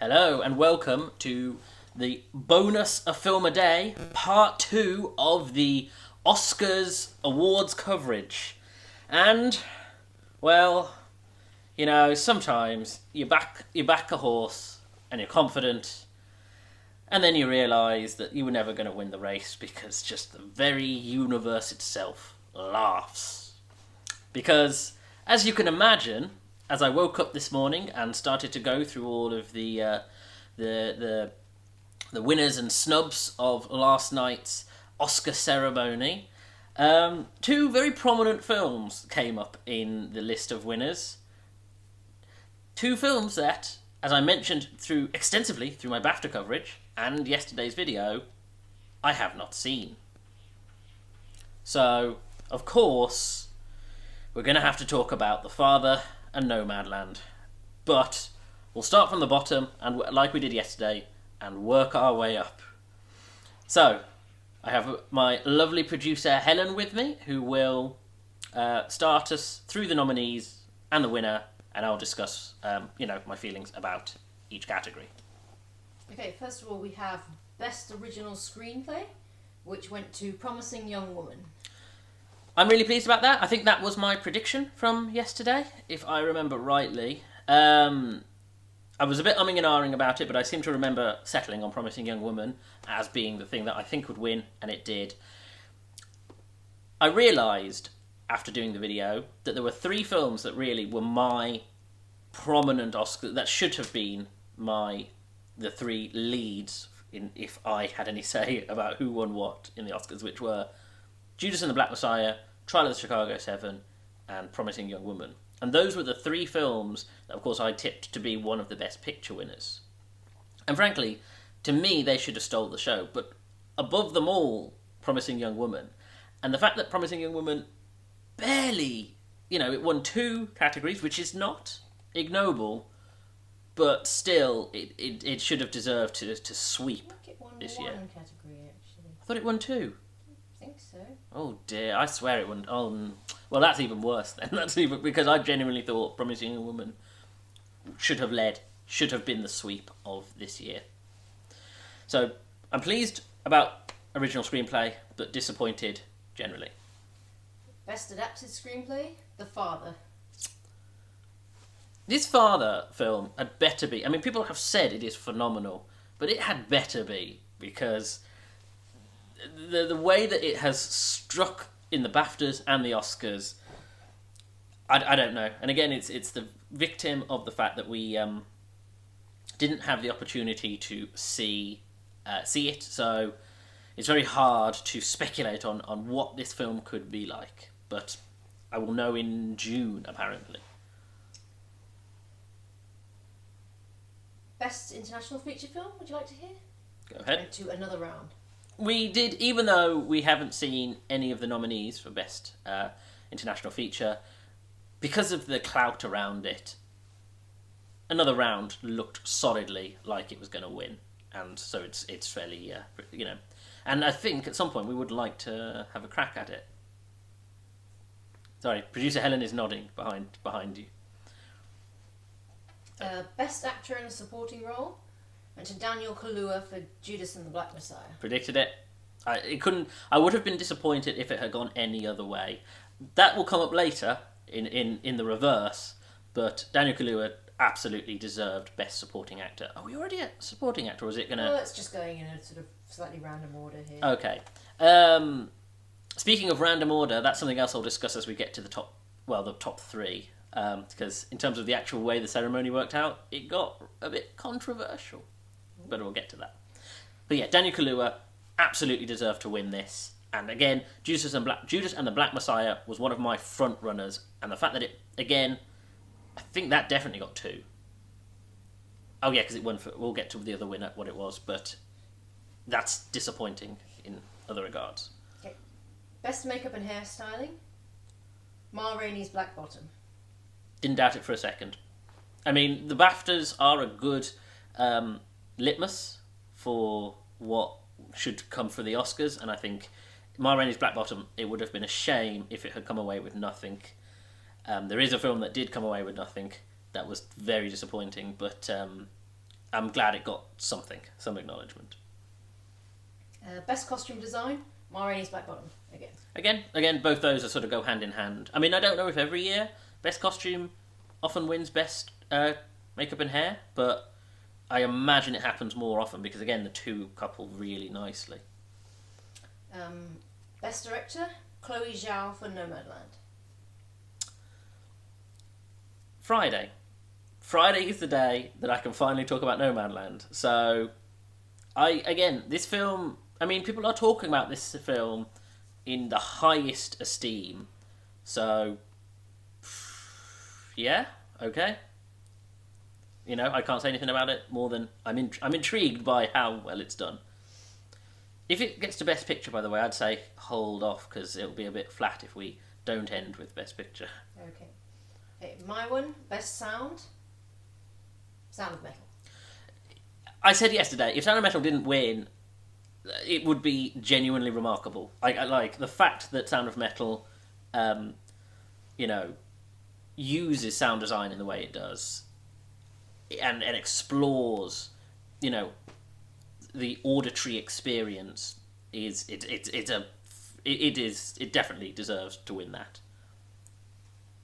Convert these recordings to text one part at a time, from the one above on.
Hello and welcome to the bonus A Film a Day, part 2 of the Oscars awards coverage. And, well, you know, sometimes you back a horse and you're confident, and then you realise that you were never going to win the race because just the very universe itself laughs. Because, as you can imagine, as I woke up this morning and started to go through all of the winners and snubs of last night's Oscar ceremony, two very prominent films came up in the list of winners. Two films that, as I mentioned extensively through my BAFTA coverage and yesterday's video, I have not seen. So, of course, we're going to have to talk about The Father and Nomadland. But we'll start from the bottom, and like we did yesterday, and work our way up. So, I have my lovely producer Helen with me, who will start us through the nominees and the winner, and I'll discuss, my feelings about each category. Okay, first of all, we have Best Original Screenplay, which went to Promising Young Woman. I'm really pleased about that. I think that was my prediction from yesterday, if I remember rightly. I was a bit umming and ahhing about it, but I seem to remember settling on Promising Young Woman as being the thing that I think would win, and it did. I realised, after doing the video, that there were three films that really were my prominent Oscar, that should have been the three leads, if I had any say about who won what in the Oscars, which were Judas and the Black Messiah, Trial of the Chicago 7, and Promising Young Woman. And those were the three films that, of course, I tipped to be one of the Best Picture winners. And frankly, to me, they should have stole the show. But above them all, Promising Young Woman. And the fact that Promising Young Woman barely, it won two categories, which is not ignoble, but still, it should have deserved to sweep I think it won this one year. category, actually. I thought it won two. I think so. Oh dear, I swear it wouldn't. Well, that's even worse then. That's even because I genuinely thought Promising Young Woman should have been the sweep of this year. So I'm pleased about original screenplay, but disappointed generally. Best Adapted Screenplay, The Father. This Father film had better be. I mean, people have said it is phenomenal, but it had better be, because the way that it has struck in the BAFTAs and the Oscars, I don't know. And again, it's the victim of the fact that we didn't have the opportunity to see it, so it's very hard to speculate on what this film could be like. But I will know in June, apparently. Best International Feature Film, would you like to hear? Go ahead. Went to another round. We did, even though we haven't seen any of the nominees for Best International Feature, because of the clout around it, another round looked solidly like it was going to win, and so it's fairly, and I think at some point we would like to have a crack at it. Sorry, producer Helen is nodding behind you. Best Actor in a Supporting Role went to Daniel Kaluuya for Judas and the Black Messiah. Predicted it. I would have been disappointed if it had gone any other way. That will come up later in the reverse, but Daniel Kaluuya absolutely deserved Best Supporting Actor. Are we already at Supporting Actor, or is it going to... Well, it's just going in a sort of slightly random order here. Okay. Speaking of random order, that's something else I'll discuss as we get to the top three. Because in terms of the actual way the ceremony worked out, it got a bit controversial. But we'll get to that. But yeah, Daniel Kaluuya absolutely deserved to win this. And again, Judas and the Black Messiah was one of my front runners. And the fact that it, again, I think that definitely got two. Oh yeah, because it won for... We'll get to the other winner, what it was. But that's disappointing in other regards. Okay. Best Makeup and Hairstyling, Ma Rainey's Black Bottom. Didn't doubt it for a second. I mean, the BAFTAs are a good litmus for what should come for the Oscars, and I think Ma Rainey's Black Bottom, it would have been a shame if it had come away with nothing. There is a film that did come away with nothing that was very disappointing, but I'm glad it got something, some acknowledgement. Best costume design, Ma Rainey's Black Bottom again. Again, both those are sort of go hand in hand. I mean, I don't know if every year best costume often wins best makeup and hair, but I imagine it happens more often because, again, the two couple really nicely. Best director, Chloe Zhao for Nomadland. Friday. Friday is the day that I can finally talk about Nomadland. So, this film, I mean, people are talking about this film in the highest esteem. So, yeah, okay. You know, I can't say anything about it more than I'm intrigued by how well it's done. If it gets to Best Picture, by the way, I'd say hold off because it'll be a bit flat if we don't end with Best Picture. Okay, my one, Best Sound, Sound of Metal. I said yesterday, if Sound of Metal didn't win, it would be genuinely remarkable. I like the fact that Sound of Metal, uses sound design in the way it does, and explores, the auditory experience. It definitely deserves to win that,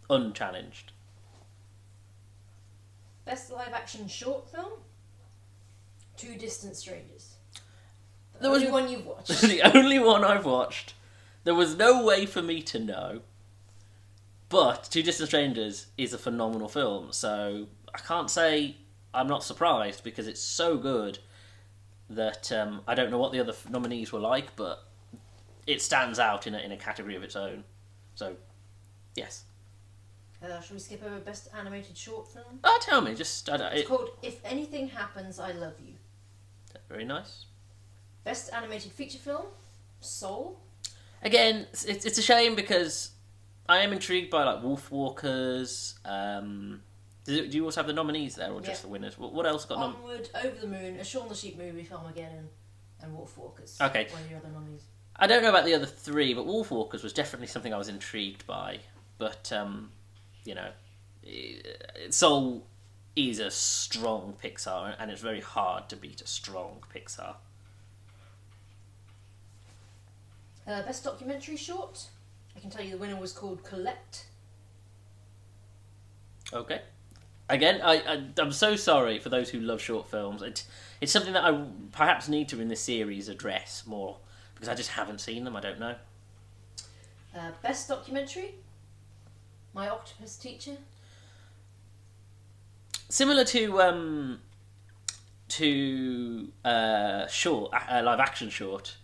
unchallenged. Best live action short film, Two Distant Strangers. The only one you've watched. The only one I've watched. There was no way for me to know. But Two Distant Strangers is a phenomenal film, so I can't say I'm not surprised because it's so good that I don't know what the other nominees were like, but it stands out in a category of its own. So, yes. Shall we skip over Best Animated Short Film? Tell me, just... It's called If Anything Happens, I Love You. Very nice. Best Animated Feature Film, Soul. Again, it's a shame because I am intrigued by like Wolfwalkers. Do you also have the nominees there, or just the winners? What else got Onward, Over the Moon, A Shaun the Sheep Movie, Filmageddon, and Wolfwalkers. Okay. One of your other nominees. I don't know about the other three, but Wolfwalkers was definitely something I was intrigued by. But Soul is a strong Pixar, and it's very hard to beat a strong Pixar. Best Documentary Short. I can tell you the winner was called Colette. Okay. Again, I'm so sorry for those who love short films. It's something that I perhaps need to, in this series, address more, because I just haven't seen them, I don't know. Best Documentary. My Octopus Teacher. Similar to live action short,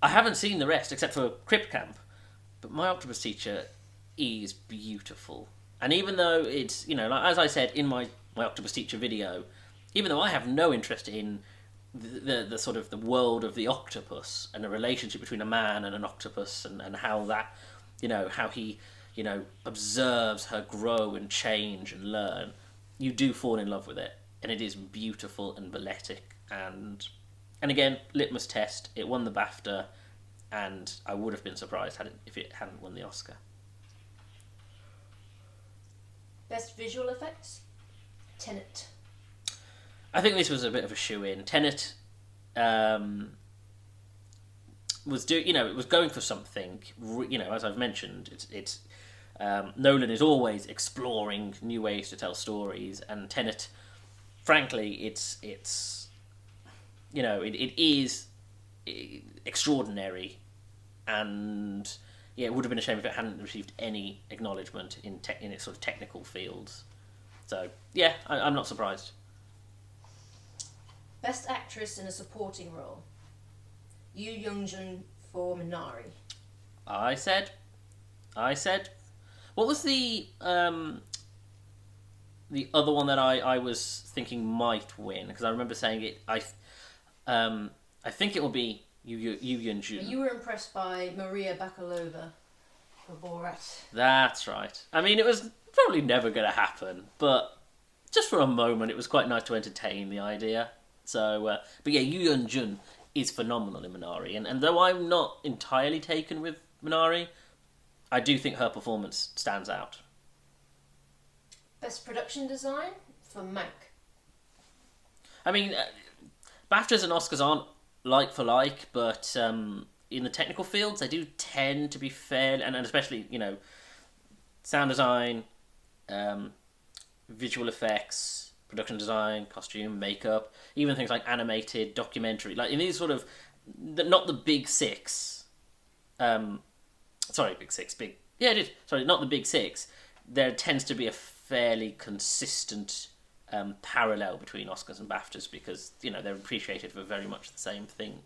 I haven't seen the rest except for Crip Camp, but My Octopus Teacher is beautiful. And even though it's, as I said in my Octopus Teacher video, even though I have no interest in the sort of the world of the octopus and the relationship between a man and an octopus and how that, how he, observes her grow and change and learn, you do fall in love with it. And it is beautiful and balletic. And again, litmus test, it won the BAFTA, and I would have been surprised if it hadn't won the Oscar. Best Visual Effects, Tenet. I think this was a bit of a shoe-in. Tenet was it was going for something. As I've mentioned, it's Nolan is always exploring new ways to tell stories, and Tenet, frankly, it is extraordinary, and it would have been a shame if it hadn't received any acknowledgement in its sort of technical fields. So yeah, I'm not surprised. Best Actress in a Supporting Role, Yu Young-jun for Minari. I said, what was the other one that I was thinking might win? Because I remember saying it. I think it will be Yu Young-jun. You were impressed by Maria Bakalova for Borat. That's right. I mean, it was probably never going to happen, but just for a moment, it was quite nice to entertain the idea. So, but yeah, Yu Young-jun is phenomenal in Minari, and though I'm not entirely taken with Minari, I do think her performance stands out. Best Production Design for Mank. I mean, BAFTAs and Oscars aren't like for like, but in the technical fields, they do tend to be fair, and especially, sound design, visual effects, production design, costume, makeup, even things like animated, documentary, like in these sort of, not the big six, yeah, it is, sorry, not the big six, there tends to be a fairly consistent parallel between Oscars and BAFTAs because, they're appreciated for very much the same thing.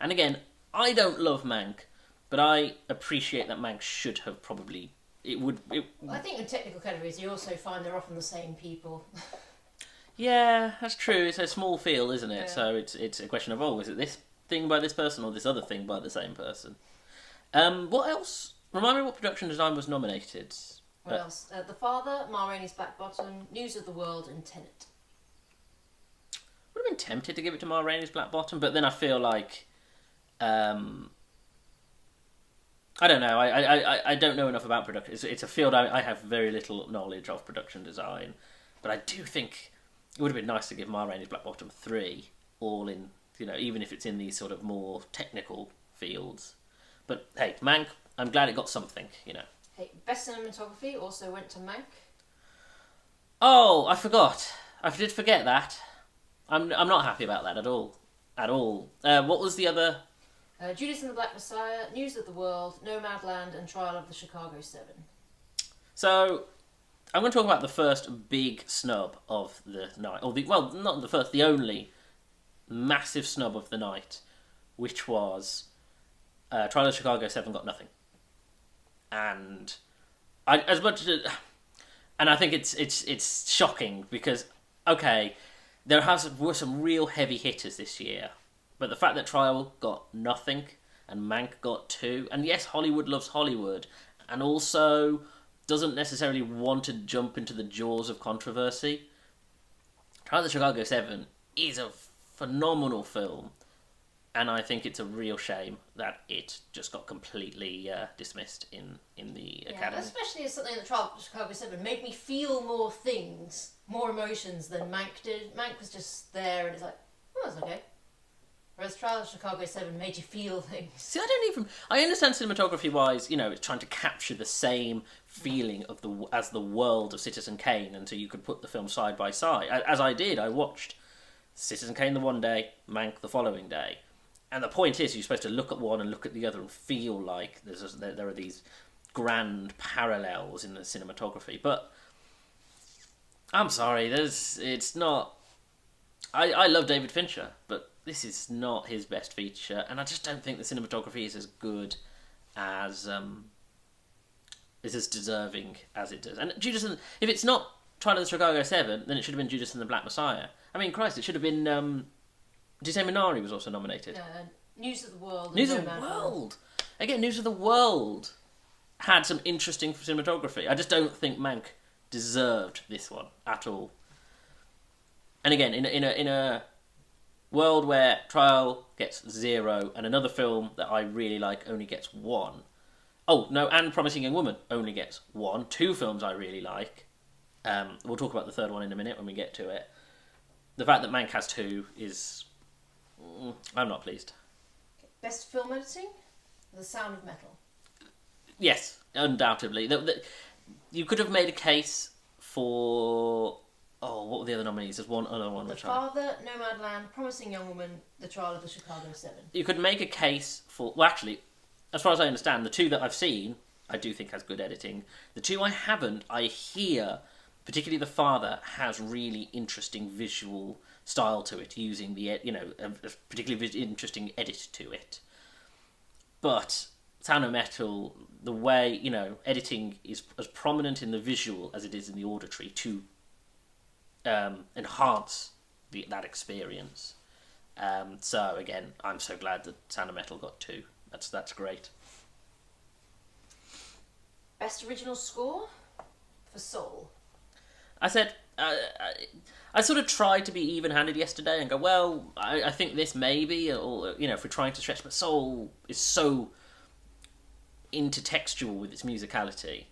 And again, I don't love Mank, but I appreciate that Mank should have probably... I think in technical categories you also find they're often the same people. Yeah, that's true. It's a small field, isn't it? Yeah. So it's a question of, is it this thing by this person or this other thing by the same person? What else? Remind me what production design was nominated. What else? The Father, Ma Rainey's Black Bottom, News of the World, and Tenet. Would have been tempted to give it to Ma Rainey's Black Bottom, but then I feel like... I don't know. I don't know enough about production. It's a field I have very little knowledge of production design, but I do think it would have been nice to give Ma Rainey's Black Bottom 3 all in, even if it's in these sort of more technical fields. But hey, Mank, I'm glad it got something, Hey, Best Cinematography also went to Mank. Oh, I forgot. I did forget that. I'm not happy about that at all. At all. What was the other... Judas and the Black Messiah, News of the World, Nomadland, and Trial of the Chicago 7. So, I'm going to talk about the first big snub of the night. Not the first, the only massive snub of the night, which was Trial of Chicago 7 got nothing. And I think it's shocking because, okay, were some real heavy hitters this year. But the fact that Trial got nothing and Mank got 2, and yes, Hollywood loves Hollywood, and also doesn't necessarily want to jump into the jaws of controversy. Trial of the Chicago 7 is a phenomenal film, and I think it's a real shame that it just got completely dismissed in the Academy. Especially as something that Trial of Chicago 7 made me feel more things, more emotions than Mank did. Mank was just there and it's like, oh, that's okay. Whereas Trial of Chicago 7 made you feel things. See, I understand cinematography-wise, it's trying to capture the same feeling as the world of Citizen Kane, and so you could put the film side by side. As I did, I watched Citizen Kane the one day, Mank the following day. And the point is, you're supposed to look at one and look at the other and feel like there are these grand parallels in the cinematography. But I'm sorry, it's not... I love David Fincher, but this is not his best feature, and I just don't think the cinematography is as good as is as deserving as it does. And Judas and... If it's not Trial of the Chicago 7, then it should have been Judas and the Black Messiah. I mean, Christ, it should have been... did you say Minari was also nominated? News of the World. News of the World! Again, News of the World had some interesting cinematography. I just don't think Mank deserved this one at all. And again, in a world where Trial gets 0 and another film that I really like only gets 1. Oh, no, and Promising Young Woman only gets 1. 2 films I really like. We'll talk about the third one in a minute when we get to it. The fact that Mank has 2 is... I'm not pleased. Best film editing? The Sound of Metal. Yes, undoubtedly. You could have made a case for... Oh, what were the other nominees? There's one other one. The Father, Nomadland, Promising Young Woman, The Trial of the Chicago 7. You could make a case for... Well, actually, as far as I understand, the 2 that I've seen, I do think has good editing. The 2 I haven't, I hear, particularly The Father, has really interesting visual style to it, using the, a particularly interesting edit to it. But Sound of Metal, the way, editing is as prominent in the visual as it is in the auditory to enhance that experience. So again, I'm so glad that Sound of Metal got 2. That's great. Best original score for Soul. I said I sort of tried to be even-handed yesterday and go, well, I think this maybe, or if we're trying to stretch, but Soul is so intertextual with its musicality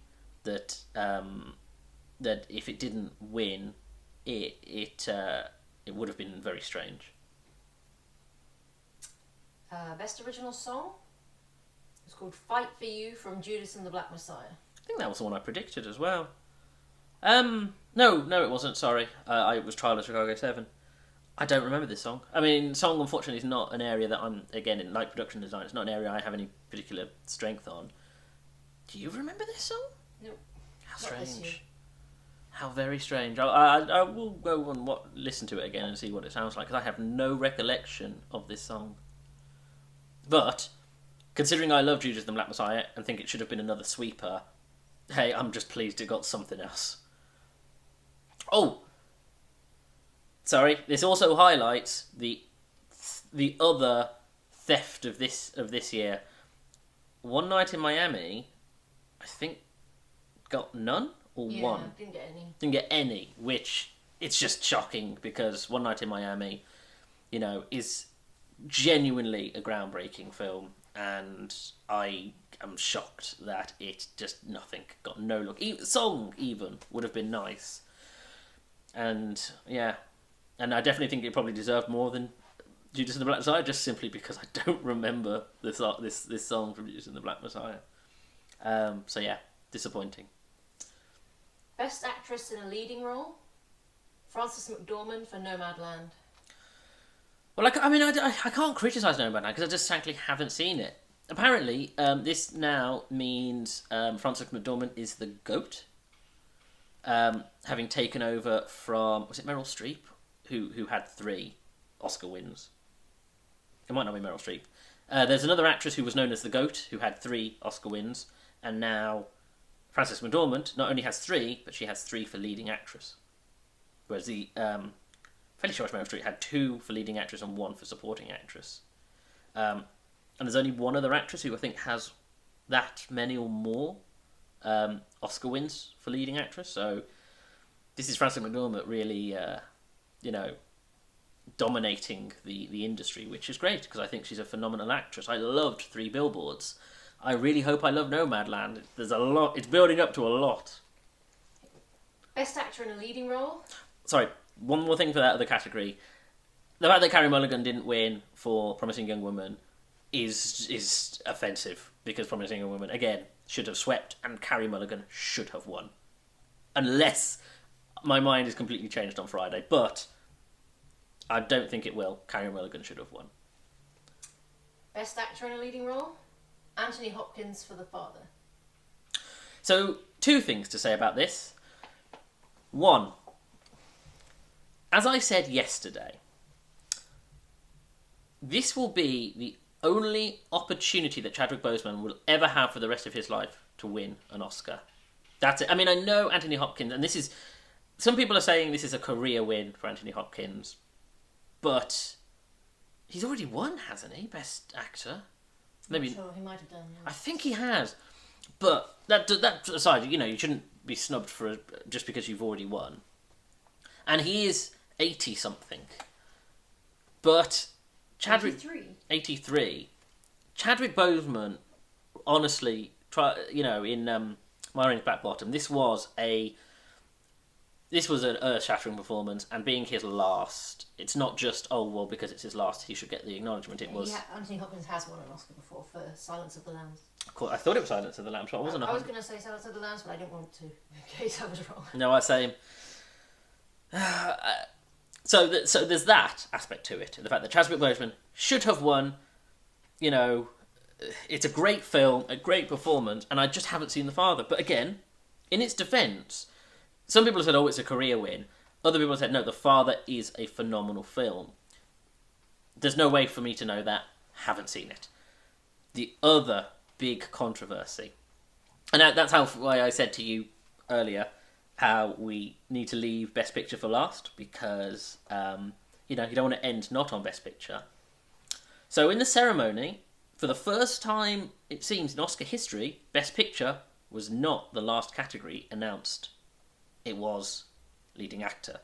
that that if it didn't win, it it would have been very strange. Best original song? It's called Fight For You from Judas and the Black Messiah. I think that was the one I predicted as well. No, it wasn't, sorry. It was Trial of Chicago 7. I don't remember this song. I mean, song, unfortunately, is not an area that I'm, again, in like production design, it's not an area I have any particular strength on. Do you remember this song? Nope. How Not this year. strange. How very strange. I will go and listen to it again and see what it sounds like, because I have no recollection of this song. But, considering I love Judas and the Black Messiah and think it should have been another sweeper, hey, I'm just pleased it got something else. Oh! Sorry, this also highlights the other theft of this year. One Night in Miami, I think, got none or one. Didn't get any. Didn't get any, which it's just shocking because One Night in Miami, is genuinely a groundbreaking film, and I am shocked that it just nothing got no look. Song even would have been nice, and yeah. And I definitely think it probably deserved more than Judas and the Black Messiah, just simply because I don't remember this song from Judas and the Black Messiah. So yeah, disappointing. Best actress in a leading role? Frances McDormand for Nomadland. Well, I can't criticise Nomadland because I just frankly haven't seen it. Apparently, this now means Frances McDormand is the GOAT, having taken over from, was it Meryl Streep? Who had 3 Oscar wins. It might not be Meryl Streep. There's another actress who was known as the GOAT, who had 3 Oscar wins, and now Frances McDormand not only has 3, but she has 3 for leading actress. Whereas the fairly sure Meryl Streep had 2 for leading actress and 1 for supporting actress. And there's only one other actress who I think has that many or more Oscar wins for leading actress. So this is Frances McDormand really... dominating the industry, which is great because I think she's a phenomenal actress. I loved 3 Billboards. I really hope I love Nomadland. There's a lot. It's building up to a lot. Best actor in a leading role? Sorry, one more thing for that other category. The fact that Carey Mulligan didn't win for Promising Young Woman is offensive because Promising Young Woman, again, should have swept and Carey Mulligan should have won. Unless my mind is completely changed on Friday, but I don't think it will. Carey Mulligan should have won. Best actor in a leading role? Anthony Hopkins for The Father. So, 2 things to say about this. 1, as I said yesterday, this will be the only opportunity that Chadwick Boseman will ever have for the rest of his life to win an Oscar. That's it. I mean, I know Anthony Hopkins, and this is... Some people are saying this is a career win for Anthony Hopkins, but he's already won, hasn't he? Best actor. Maybe. I'm sure he might have done. Yeah. I think he has, but that aside, you shouldn't be snubbed just because you've already won. And he is 80 something, but Chadwick 83. Chadwick Boseman, honestly, in My Orange Back Bottom, this was an earth-shattering performance, and being his last, it's not just, because it's his last, he should get the acknowledgement. Anthony Hopkins has won an Oscar before for Silence of the Lambs. Of course, I thought it was Silence of the Lambs, but I wasn't. I was going to say Silence of the Lambs, but I didn't want to, in case I was wrong. No, same. So there's that aspect to it. The fact that Chadwick Boseman should have won, it's a great film, a great performance, and I just haven't seen The Father. But again, in its defence, some people have said, it's a career win. Other people have said, no, The Father is a phenomenal film. There's no way for me to know that. Haven't seen it. The other big controversy, and that's why I said to you earlier how we need to leave Best Picture for last, because you don't want to end not on Best Picture. So in the ceremony, for the first time, it seems, in Oscar history, Best Picture was not the last category announced. It was leading actor.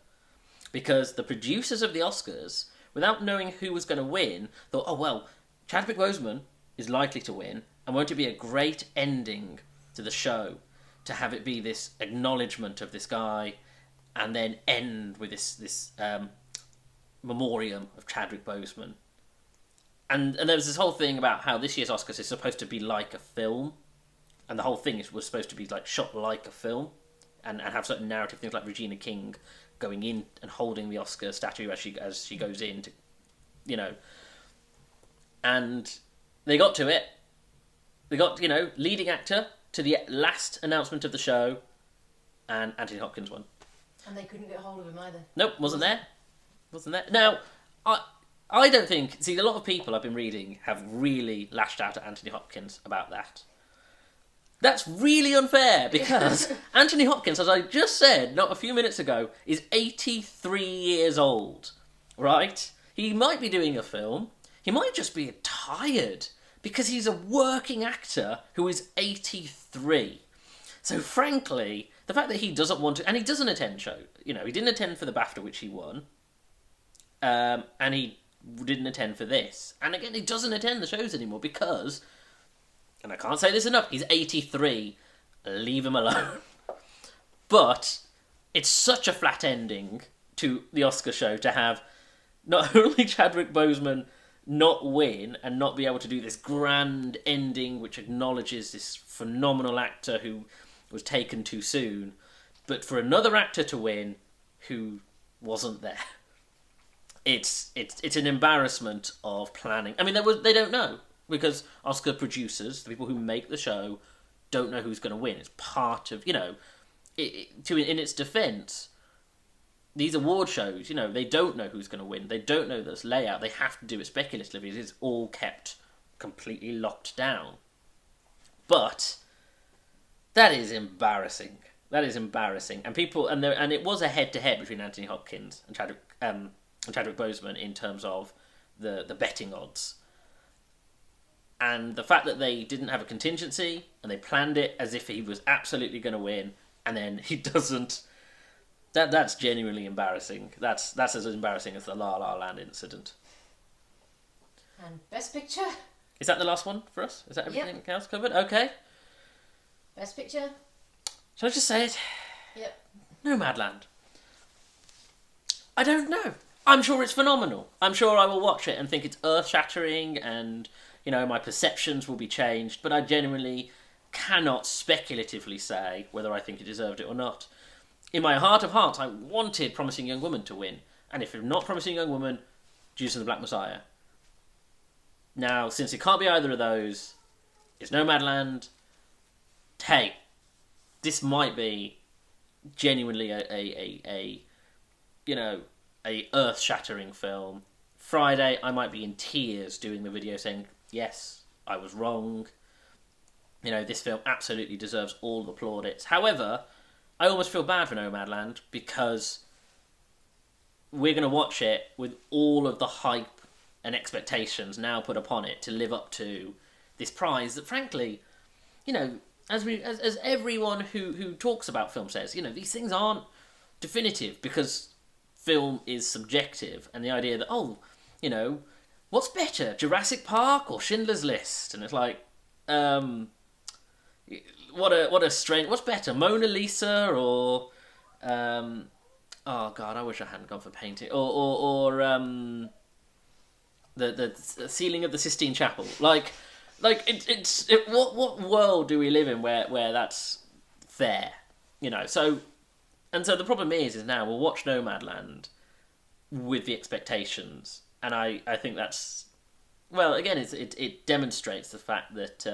Because the producers of the Oscars, without knowing who was going to win, thought, Chadwick Boseman is likely to win, and won't it be a great ending to the show to have it be this acknowledgement of this guy, and then end with this memoriam of Chadwick Boseman. And there was this whole thing about how this year's Oscars is supposed to be like a film, and the whole thing was supposed to be like shot like a film, and have certain narrative things like Regina King going in and holding the Oscar statue as she goes in to, you know. And they got to it. They got, you know, leading actor to the last announcement of the show, and Anthony Hopkins won. And they couldn't get hold of him either. Nope, wasn't there. Now, I don't think... See, a lot of people I've been reading have really lashed out at Anthony Hopkins about that. That's really unfair, because Anthony Hopkins, as I just said not a few minutes ago, is 83 years old, right? He might be doing a film. He might just be tired, because he's a working actor who is 83. So frankly, the fact that he doesn't want to... And he doesn't attend show. You know, he didn't attend for the BAFTA, which he won. And he didn't attend for this. And again, he doesn't attend the shows anymore because... And I can't say this enough, he's 83. Leave him alone. But it's such a flat ending to the Oscar show to have not only Chadwick Boseman not win and not be able to do this grand ending which acknowledges this phenomenal actor who was taken too soon, but for another actor to win who wasn't there. It's an embarrassment of planning. I mean, they don't know, because Oscar producers, the people who make the show, don't know who's going to win. It's part of, you know, in its defence, these award shows, you know, they don't know who's going to win. They don't know this layout. They have to do it speculatively. It's all kept completely locked down. But that is embarrassing. That is embarrassing. And it was a head-to-head between Anthony Hopkins and Chadwick Boseman in terms of the betting odds. And the fact that they didn't have a contingency and they planned it as if he was absolutely going to win, and then he doesn't. That's genuinely embarrassing. That's as embarrassing as the La La Land incident. And Best Picture? Is that the last one for us? Is that everything else covered? Okay. Best Picture? Shall I just say it? Yep. Nomadland. I don't know. I'm sure it's phenomenal. I'm sure I will watch it and think it's earth-shattering and, you know, my perceptions will be changed, but I genuinely cannot speculatively say whether I think it deserved it or not. In my heart of hearts, I wanted Promising Young Woman to win. And if not Promising Young Woman, Judas and the Black Messiah. Now, since it can't be either of those, it's Nomadland. Hey, this might be genuinely a earth-shattering film. Friday, I might be in tears doing the video saying, yes, I was wrong. You know, this film absolutely deserves all the plaudits. However, I almost feel bad for Nomadland because we're going to watch it with all of the hype and expectations now put upon it to live up to this prize that, frankly, you know, as everyone who talks about film says, you know, these things aren't definitive because film is subjective, and the idea that, oh, you know, what's better, Jurassic Park or Schindler's List? And it's like, what a strange... What's better, Mona Lisa or... oh, God, I wish I hadn't gone for painting. Or the ceiling of the Sistine Chapel. Like what world do we live in where that's fair? You know, so the problem is now we'll watch Nomadland with the expectations. And I think that's... Well, again, it demonstrates the fact that...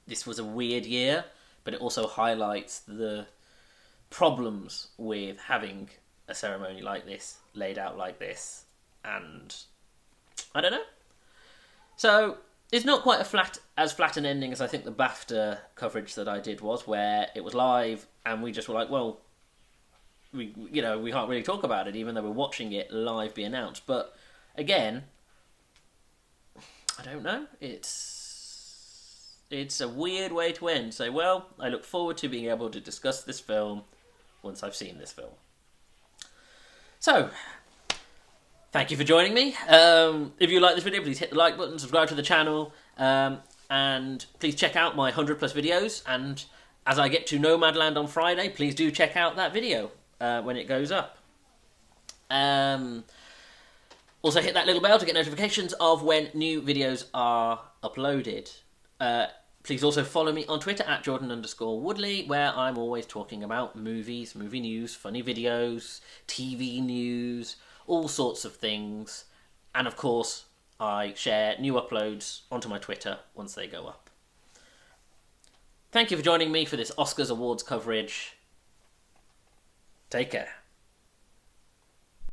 this was a weird year, but it also highlights the problems with having a ceremony like this, laid out like this, and I don't know. So, it's not quite as flat an ending as I think the BAFTA coverage that I did was, where it was live, and we just were like, well, we can't really talk about it, even though we're watching it live be announced. But, again, I don't know, It's a weird way to end. Say, well, I look forward to being able to discuss this film once I've seen this film. So, thank you for joining me. If you like this video, please hit the like button, subscribe to the channel, and please check out my 100+ videos. And as I get to Nomadland on Friday, please do check out that video when it goes up. Also hit that little bell to get notifications of when new videos are uploaded. Please also follow me on Twitter at Jordan_Woodley, where I'm always talking about movies, movie news, funny videos, TV news, all sorts of things. And of course, I share new uploads onto my Twitter once they go up. Thank you for joining me for this Oscars awards coverage. Take care.